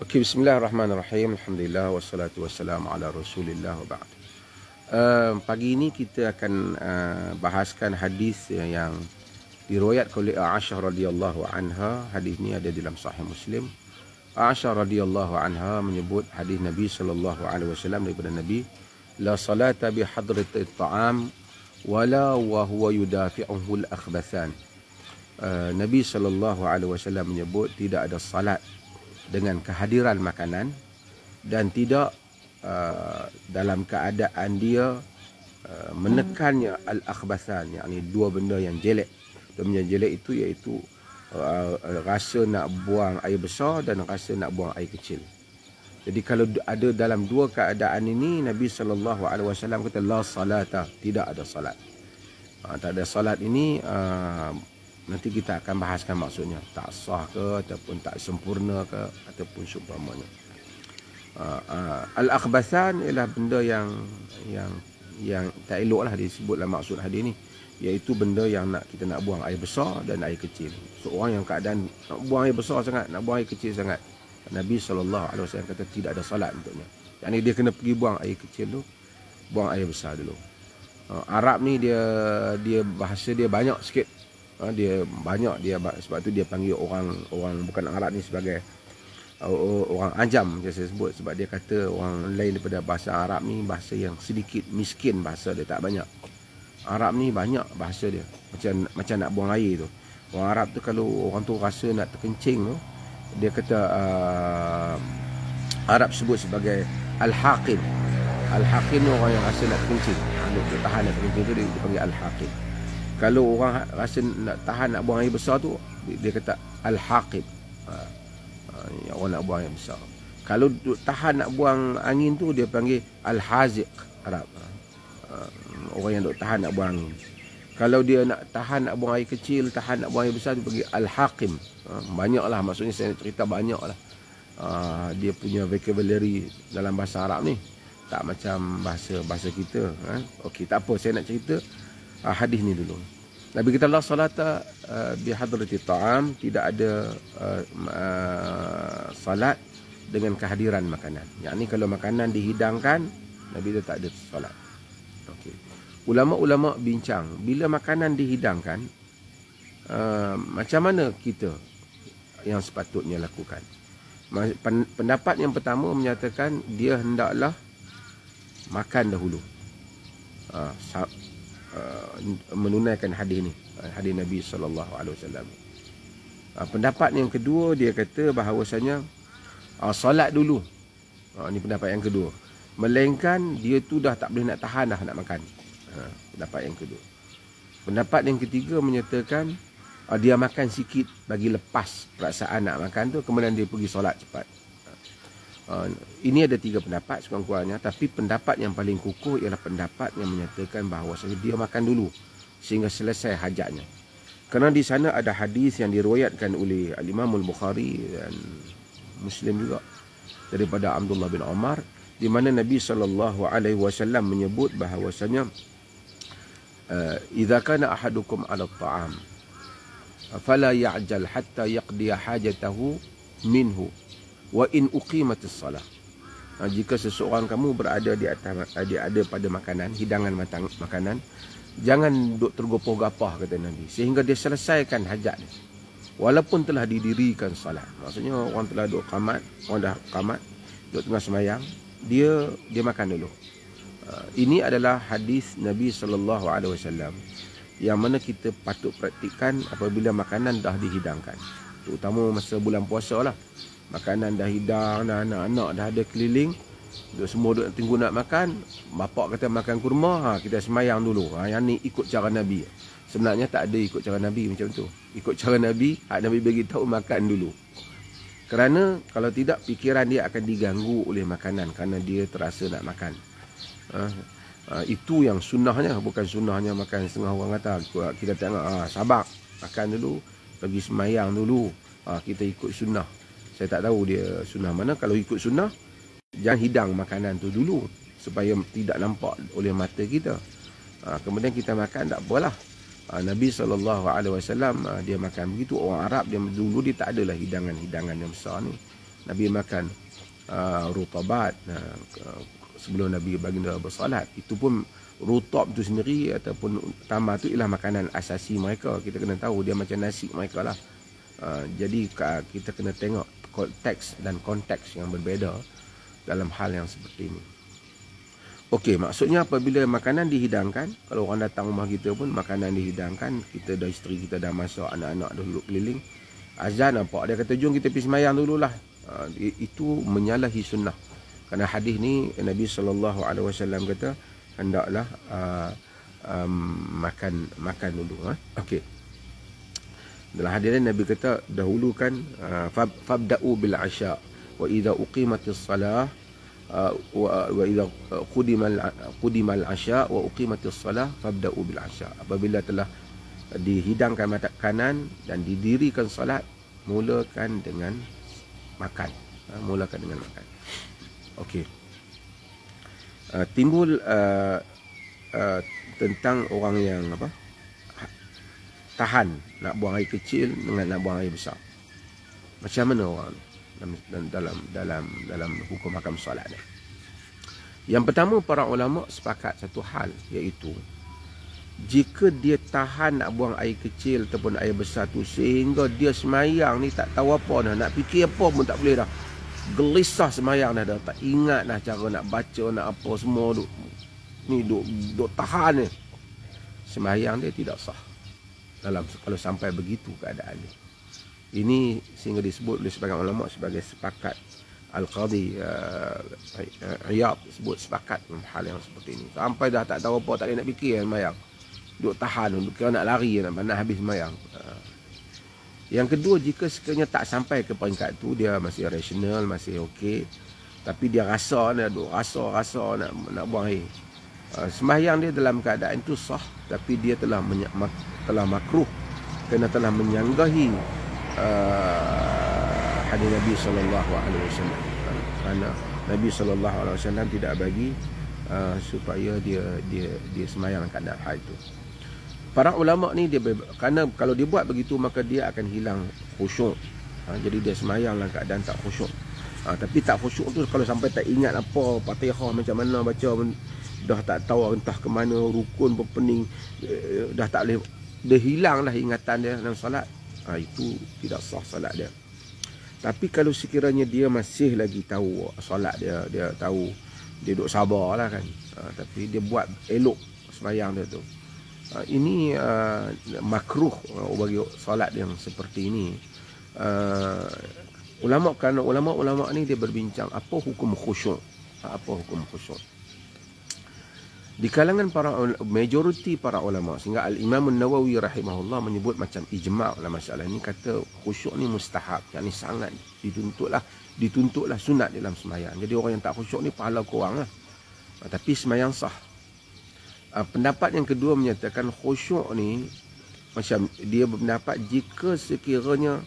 Okey, bismillahirrahmanirrahim. Alhamdulillah wassalatu wassalamu ala Rasulillah wa ba'd. Pagi ini kita akan bahaskan hadis yang diriwayatkan oleh Aisyah radhiyallahu anha. Hadis ini ada dalam Sahih Muslim. Aisyah radhiyallahu anha menyebut hadis Nabi sallallahu alaihi wasallam daripada Nabi, la salata bi hadratit ta'am wala wa huwa yudafi'uhu al-akhbathan. Nabi sallallahu alaihi wasallam menyebut tidak ada salat dengan kehadiran makanan dan tidak dalam keadaan dia menekannya al-akhbathan, yakni dua benda yang jelek. Dua benda yang jelek itu iaitu rasa nak buang air besar dan rasa nak buang air kecil. Jadi kalau ada dalam dua keadaan ini, Nabi sallallahu alaihi wasallam kata la salata, tidak ada salat. Tak ada salat ini nanti kita akan bahaskan maksudnya, tak sah ke ataupun tak sempurna ke ataupun seumpamanya. Al-akhbathan ialah benda yang tak eloklah disebut dalam maksud hadis ni, iaitu benda yang kita nak buang air besar dan air kecil. Seorang yang keadaan nak buang air besar sangat, nak buang air kecil sangat, Nabi SAW kata tidak ada salat untuknya. Yang ni dia kena pergi buang air kecil dulu, buang air besar dulu. Arab ni dia bahasa dia banyak sikit. Dia banyak, sebab tu dia panggil orang bukan Arab ni sebagai orang ajam, saya sebut, sebab dia kata orang lain daripada bahasa Arab ni bahasa yang sedikit miskin, bahasa dia tak banyak. Arab ni banyak bahasa dia, macam nak buang air tu. Orang Arab tu kalau orang tu rasa nak terkencing tu, dia kata Arab sebut sebagai al-haqin. Al-haqin tu orang yang rasa nak terkencing, nak tahan nak terkencing tu dia panggil al-haqin. Kalau orang rasa nak tahan nak buang air besar tu, dia kata al-haqib. Orang nak buang air besar. Kalau tahan nak buang angin tu, dia panggil al-haziq Arab. Orang yang duk tahan nak buang angin. Kalau dia nak tahan nak buang air kecil, tahan nak buang air besar, dia panggil al-haqim. Banyaklah, maksudnya saya nak cerita banyaklah. Dia punya vocabulary dalam bahasa Arab ni tak macam bahasa kita. Okey, tak apa, saya nak cerita hadis ni dulu. Nabi kata la salata bi hadrati ta'am, tidak ada salat dengan kehadiran makanan. Yakni kalau makanan dihidangkan, Nabi kata tak ada salat. Okey. Ulama-ulama bincang, bila makanan dihidangkan, macam mana kita yang sepatutnya lakukan? Pendapat yang pertama menyatakan dia hendaklah makan dahulu. Menunaikan hadis ni, hadis Nabi SAW. Pendapat yang kedua, dia kata bahawasanya salat dulu. Ini pendapat yang kedua. Melainkan dia tu dah tak boleh nak tahan dah nak makan. Pendapat yang kedua. Pendapat yang ketiga menyatakan dia makan sikit bagi lepas perasaan nak makan tu, kemudian dia pergi solat cepat. Ini ada tiga pendapat sekurang-kurangnya, tapi pendapat yang paling kukuh ialah pendapat yang menyatakan bahawasanya dia makan dulu sehingga selesai hajatnya. Kerana di sana ada hadis yang diriwayatkan oleh Al-Imam Al-Bukhari dan Muslim juga daripada Abdullah bin Umar, di mana Nabi SAW menyebut bahawasanya idza kana ahadukum 'ala at-ta'am fala ya'jal hatta yaqdi hajatahu minhu wa in uqimatis salah. Jika seseorang kamu berada di atas, ada pada makanan, hidangan makanan, jangan duk tergopoh-gapah, kata Nabi, sehingga dia selesaikan hajat dia, walaupun telah didirikan salat. Maksudnya orang telah duk qamat, orang dah qamat, duk tengah semayang, dia makan dulu. Ini adalah hadis Nabi SAW yang mana kita patut praktikkan apabila makanan dah dihidangkan, terutama masa bulan puasa lah. Makanan dah hidang, dah anak-anak dah ada keliling, semua duk tunggu nak makan. Bapak kata makan kurma, kita semayang dulu. Yang ni ikut cara Nabi. Sebenarnya tak ada ikut cara Nabi macam tu. Ikut cara Nabi, Nabi bagi tahu makan dulu. Kerana kalau tidak, fikiran dia akan diganggu oleh makanan kerana dia terasa nak makan. Itu yang sunnahnya, bukan sunnahnya makan setengah orang kata. Kita tengok, sabar, makan dulu, pergi semayang dulu, kita ikut sunnah. Saya tak tahu dia sunnah mana. Kalau ikut sunnah, jangan hidang makanan tu dulu supaya tidak nampak oleh mata kita. Kemudian kita makan, tak apalah. Nabi SAW dia makan begitu. Orang Arab dia dulu dia tak adalah hidangan-hidangan yang besar ni. Nabi makan rutabat sebelum Nabi baginda bersolat. Itu pun rutab tu sendiri ataupun tamar tu ialah makanan asasi mereka. Kita kena tahu dia macam nasi mereka lah. Jadi kita kena tengok konteks dan konteks yang berbeza dalam hal yang seperti ini. Okey, maksudnya apabila makanan dihidangkan, kalau orang datang rumah kita pun makanan dihidangkan, kita dah, isteri kita dah masak, anak-anak dah duduk keliling, azan nampak dia kata jom kita pergi sembahyang dululah. Itu menyalahi sunnah. Kerana hadis ni Nabi SAW kata hendaklah makan dulu. Okey. Dalam hadis ni Nabi kata dahulukan fabda'u bil asya wa idza uqimatis salah wa idza qudimal asya wa uqimatis salah fabda'u bil asya. Apabila telah dihidangkan makanan dan didirikan salat, mulakan dengan makan. Mulakan dengan makan. Okey. Timbul tentang orang yang tahan nak buang air kecil dengan nak buang air besar. Macam mana orang dalam hukum hakam solat ni? Yang pertama, para ulama sepakat satu hal, iaitu jika dia tahan nak buang air kecil ataupun air besar tu sehingga dia semayang ni tak tahu apa dah, nak fikir apa pun tak boleh dah, gelisah semayang dah, tak ingat dah cara nak baca, nak apa semua, duk tahan ni, semayang dia tidak sah kalau sampai begitu keadaan ni. Ini sehingga disebut oleh sebagian ulama sebagai sepakat. Al-Qadhi Iyad sebut sepakat dalam hal yang seperti ini. Sampai dah tak tahu apa, tak boleh nak fikir semayang, duk tahan, kira nak lari, nak habis semayang. Yang kedua, jika sekiranya tak sampai ke peringkat tu, dia masih rasional, masih okey, tapi dia rasa nak buang air, sembahyang dia dalam keadaan itu sah, tapi dia telah makruh kerana telah menyanggahi hadis Nabi SAW. Kerana Nabi SAW tidak bagi supaya dia sembahyang keadaan hal itu. Para ulama ni kerana kalau dia buat begitu maka dia akan hilang khusyuk. Jadi dia sembahyang dalam keadaan tak khusyuk. Tapi tak khusyuk tu kalau sampai tak ingat apa Fatihah macam mana baca, dah tak tahu entah ke mana rukun berpening, dah tak boleh, dah hilanglah ingatan dia dalam solat, itu tidak sah solat dia. Tapi kalau sekiranya dia masih lagi tahu solat dia tahu, dia duduk sabarlah kan, tapi dia buat elok sembahyang dia tu, ini makruh bagi solat yang seperti ini. Ulama ni dia berbincang apa hukum khusyuk. Di kalangan majoriti para ulama, sehingga Al-Imam An-Nawawi rahimahullah menyebut macam ijma' dalam masalah ini, kata khusyuk ni mustahab, yakni sangat dituntutlah sunat dalam sembahyang. Jadi orang yang tak khusyuk ni pahala kurang lah, tapi sembahyang sah. Pendapat yang kedua menyatakan khusyuk ni, macam dia berpendapat jika sekiranya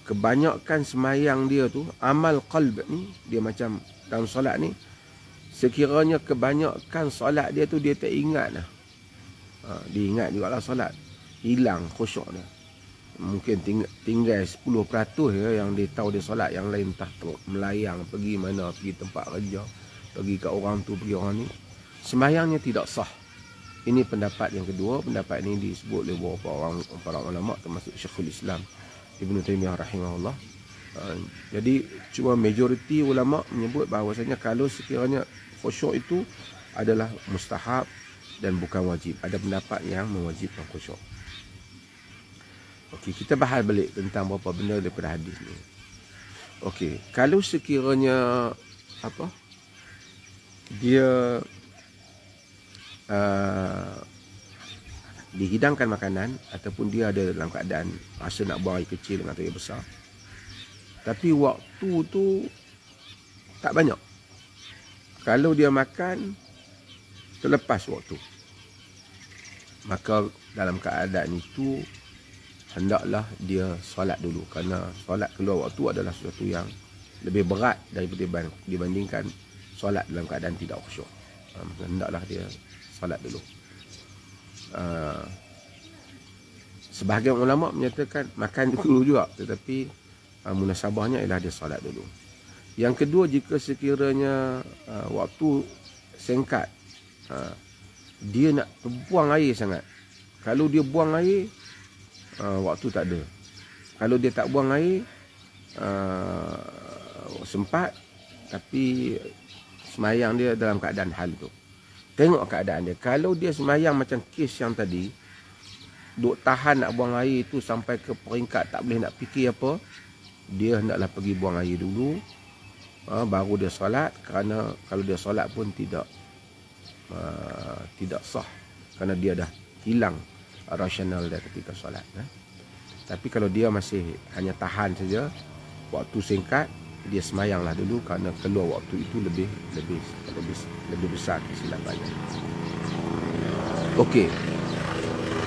kebanyakan sembahyang dia tu amal qalb ni, dia macam dalam solat ni, sekiranya kebanyakan solat dia tu dia tak ingat dah. Dia ingat juga lah solat, hilang khusyuk dia. Mungkin tinggal 10% ya yang dia tahu dia solat, yang lain entah melayang, pergi mana, pergi tempat kerja, pergi kat orang tu, pergi orang ni, sembahyangnya tidak sah. Ini pendapat yang kedua. Pendapat ini disebut oleh beberapa orang, para ulama termasuk Syekhul Islam Ibn Taymiyah rahimahullah. Jadi cuma majoriti ulama menyebut bahawasanya kalau sekiranya khusyuk itu adalah mustahab dan bukan wajib. Ada pendapat yang mewajibkan khusyuk. Okey, kita bahas balik tentang beberapa benda daripada hadis ni. Okey, kalau sekiranya dia dihidangkan makanan ataupun dia ada dalam keadaan rasa nak buang air kecil dengan air besar, tapi waktu tu tak banyak, kalau dia makan terlepas waktu, maka dalam keadaan itu hendaklah dia solat dulu, kerana solat keluar waktu adalah sesuatu yang lebih berat daripada dibandingkan solat dalam keadaan tidak khusyuk. Hendaklah dia solat dulu. Sebahagian ulama menyatakan makan dulu juga, tetapi munasabahnya ialah dia solat dulu. Yang kedua, jika sekiranya waktu singkat, dia nak buang air sangat. Kalau dia buang air, waktu tak ada. Kalau dia tak buang air, sempat, tapi semayang dia dalam keadaan hal tu. Tengok keadaan dia. Kalau dia semayang macam kes yang tadi, duk tahan nak buang air tu sampai ke peringkat tak boleh nak fikir apa, dia hendaklah pergi buang air dulu, baru dia solat. Kerana kalau dia solat pun tidak sah, kerana dia dah hilang rasional dia ketika solat. Tapi kalau dia masih hanya tahan saja, waktu singkat, dia semayanglah dulu, kerana keluar waktu itu lebih besar kesilapannya. Okey.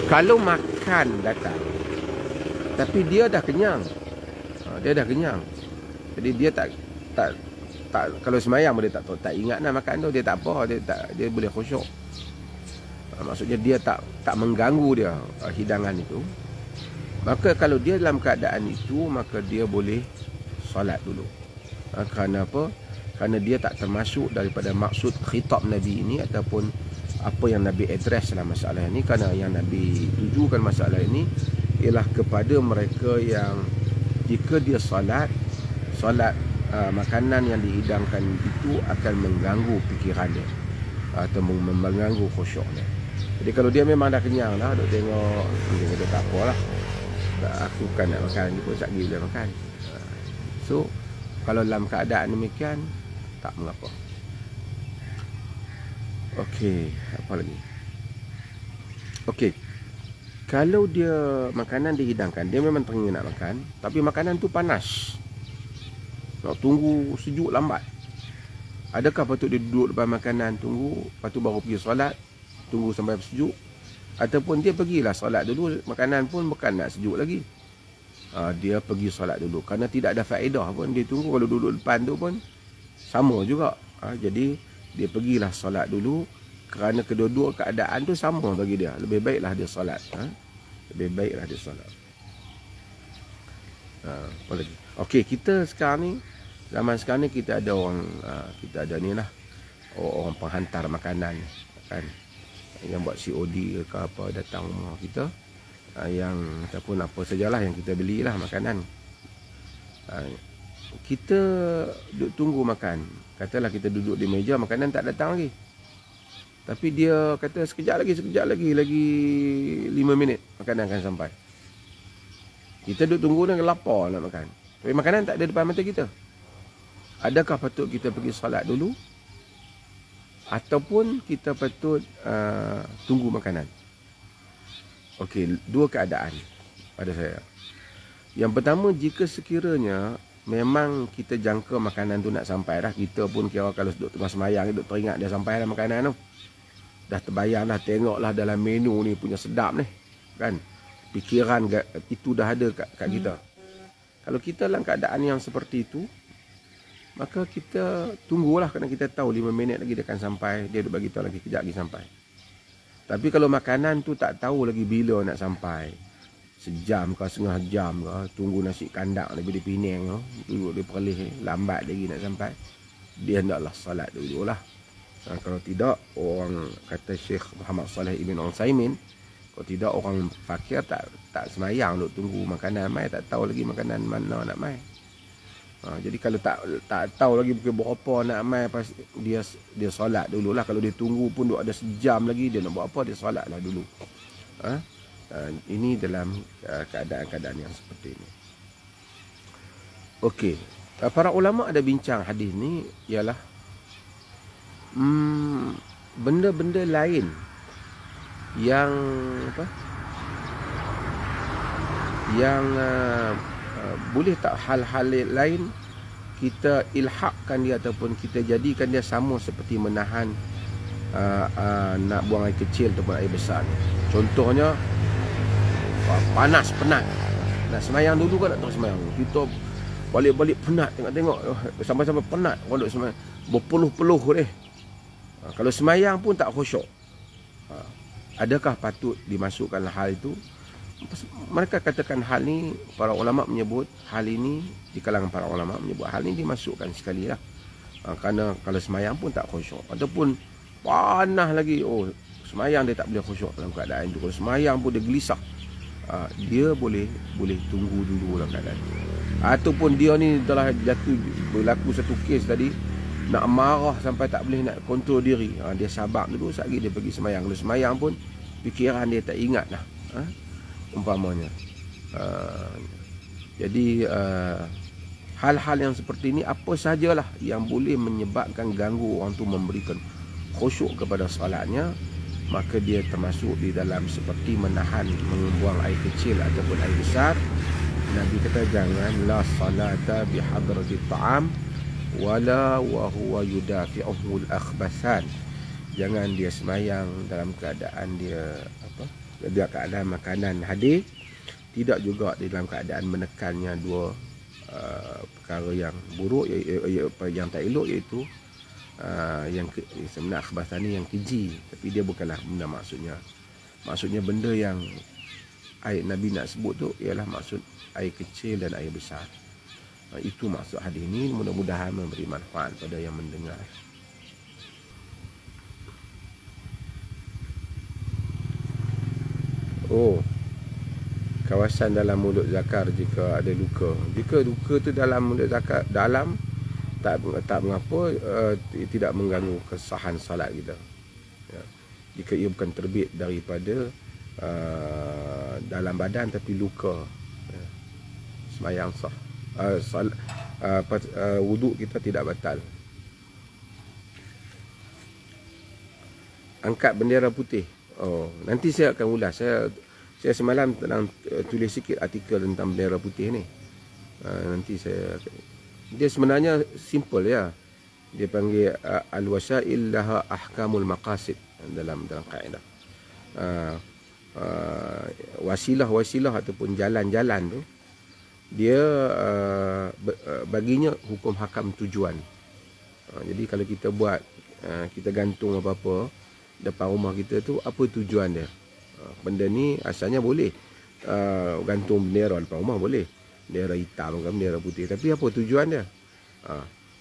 Kalau makan datang, tapi dia dah kenyang. Jadi dia tak kalau semayang dia tak ingat nak makan tu, dia tak apa, dia boleh khusyuk. Maksudnya dia tak mengganggu dia hidangan itu. Maka kalau dia dalam keadaan itu, maka dia boleh solat dulu. Kerana apa? Kerana dia tak termasuk daripada maksud khitab Nabi ini, ataupun apa yang Nabi address dalam masalah ini. Kerana yang Nabi tujukan masalah ini ialah kepada mereka yang jika dia solat, makanan yang dihidangkan itu akan mengganggu fikiran dia, atau mengganggu khusyuknya. Jadi kalau dia memang dah kenyang lah, duk tengok, dia tak apa lah, aku kan nak makan, dia pun tak boleh makan. So kalau dalam keadaan demikian, tak mengapa. Okey, apa lagi? Okey, kalau dia makanan dihidangkan, dia memang teringin nak makan, tapi makanan tu panas, nak tunggu sejuk lambat. Adakah patut dia duduk depan makanan, tunggu, lepas tu baru pergi solat, tunggu sampai sejuk? Ataupun dia pergilah solat dulu, makanan pun bukan nak sejuk lagi, dia pergi solat dulu. Kerana tidak ada faedah pun dia tunggu, kalau duduk depan tu pun sama juga. Jadi dia pergilah solat dulu, kerana kedua-dua keadaan tu sama bagi dia. Lebih baiklah dia solat. Apa lagi? Okey, kita sekarang ni, zaman sekarang ni kita ada orang, kita ada ni lah, orang penghantar makanan kan, yang buat COD ke apa, datang rumah kita, yang ataupun apa sajalah yang kita belilah makanan. Kita duduk tunggu makan, katalah kita duduk di meja, makanan tak datang lagi, tapi dia kata sekejap lagi 5 minit makanan akan sampai. Kita duduk tunggu dan lapar nak makan, tapi makanan tak ada depan mata kita. Adakah patut kita pergi solat dulu, ataupun kita patut tunggu makanan? Okey, dua keadaan pada saya. Yang pertama, jika sekiranya memang kita jangka makanan tu nak sampai dah, kita pun kira kalau duduk tengah semayang, duduk teringat dia sampai dah makanan tu, dah terbayang dah, tengoklah dalam menu ni punya sedap ni kan, fikiran itu dah ada kat kita. Kalau kita dalam keadaan yang seperti itu, maka kita tunggulah, kerana kita tahu 5 minit lagi dia akan sampai, dia duk bagi tahu lagi kejap lagi sampai. Tapi kalau makanan tu tak tahu lagi bila nak sampai, sejam ke setengah jam ke, tunggu nasi kandak lebih di Penang, duduk di Perlis, lambat lagi nak sampai, dia hendaklah salat dululah. Kalau tidak, orang kata Syekh Muhammad Saleh Ibn Utsaimin, kalau tidak orang fakir tak semayang, duk tunggu makanan mai, tak tahu lagi makanan mana nak mai. Jadi kalau tak tahu lagi pukul berapa nak mai, pas dia solat dululah. Kalau dia tunggu pun duk ada sejam lagi, dia nak buat apa, dia solatlah dulu. Ini dalam keadaan-keadaan yang seperti ini. Okey, para ulama ada bincang hadis ni, ialah benda-benda lain yang boleh tak hal-hal lain kita ilhakkan dia, ataupun kita jadikan dia sama seperti menahan nak buang air kecil ataupun air besar ni. Contohnya panas, penat, nak semayang dulu kan, nak terus semayang, kita balik-balik penat, tengok sampai-sampai penat, kalau semayang berpeluh-peluh deh. Kalau semayang pun tak khusyuk. Adakah patut dimasukkan hal itu mereka katakan hal ni, para ulama menyebut hal ini, di kalangan para ulama menyebut hal ini dimasukkan sekali lah. Kerana kalau semayang pun tak khusyuk, ataupun panah lagi, semayang dia tak boleh khusyuk dalam keadaan itu. Kalau semayang pun dia gelisah, dia boleh tunggu dulu dalam keadaan itu. Ataupun dia ni telah jatuh, berlaku satu kes tadi, nak marah sampai tak boleh nak kontrol diri, dia sabar dulu, sekali dia pergi semayang. Kalau semayang pun fikiran dia tak ingat lah, umpamanya. Jadi hal-hal yang seperti ini apa sajalah yang boleh menyebabkan ganggu orang tu memberikan khusyuk kepada solatnya, maka dia termasuk di dalam seperti menahan, membuang air kecil ataupun air besar. Nabi kata jangan la salata bihadratit ta'am wala wa huwa yudafi'uhu al-akhbathan. Jangan dia semayang dalam keadaan dia keadaan makanan hadir, tidak juga di dalam keadaan menekannya dua perkara yang buruk, yang tak elok, iaitu yang sebenarnya akhbathan ni yang keji, tapi dia bukanlah benda maksudnya benda yang Nabi nak sebut tu ialah maksud air kecil dan air besar. Itu maksud hadis ini. Mudah-mudahan memberi manfaat pada yang mendengar. Kawasan dalam mulut zakar jika ada luka. Jika luka tu dalam mulut zakar, dalam tak mengapa, tidak mengganggu kesahan salat kita. Jika ia bukan terbit daripada dalam badan tapi luka, semayang sah. Wuduk kita tidak batal. Angkat bendera putih. Nanti saya akan ulas. Saya semalam tentang tulis sikit artikel tentang bendera putih ni. Nanti dia sebenarnya simple ya. Dia panggil al-wasail laha ahkamul maqasid dalam kaedah. Wasilah ataupun jalan-jalan tu, dia baginya hukum hakam tujuan. Jadi kalau kita buat, kita gantung apa-apa depan rumah kita tu, apa tujuan dia? Benda ni asalnya boleh gantung bendera depan rumah, boleh bendera hitam ke bendera putih, tapi apa tujuan dia?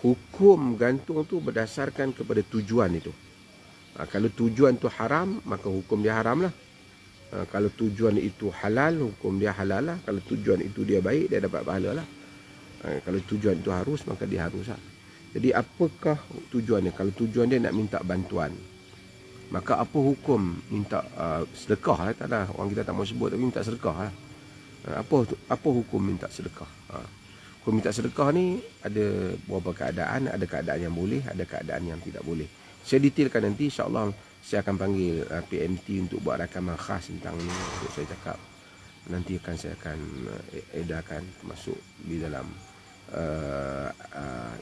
Hukum gantung tu berdasarkan kepada tujuan itu. Kalau tujuan tu haram, maka hukum dia haram lah. Kalau tujuan itu halal, hukum dia halal lah. Kalau tujuan itu dia baik, dia dapat pahala lah. Kalau tujuan itu harus, maka dia harus lah. Jadi apakah tujuannya? Kalau tujuan dia nak minta bantuan, maka apa hukum minta sedekah? Tak ada, orang kita tak mau sebut, tapi minta sedekah lah. Apa hukum minta sedekah? Hukum minta sedekah ni ada beberapa keadaan. Ada keadaan yang boleh, ada keadaan yang tidak boleh. Saya detailkan nanti, insyaAllah saya akan panggil PMT untuk buat rakaman khas tentang ni untuk saya cakap. Nanti saya akan edarkan masuk di dalam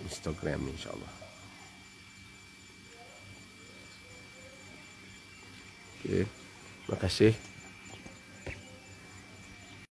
Instagram ni, insyaAllah. Okay. Terima kasih.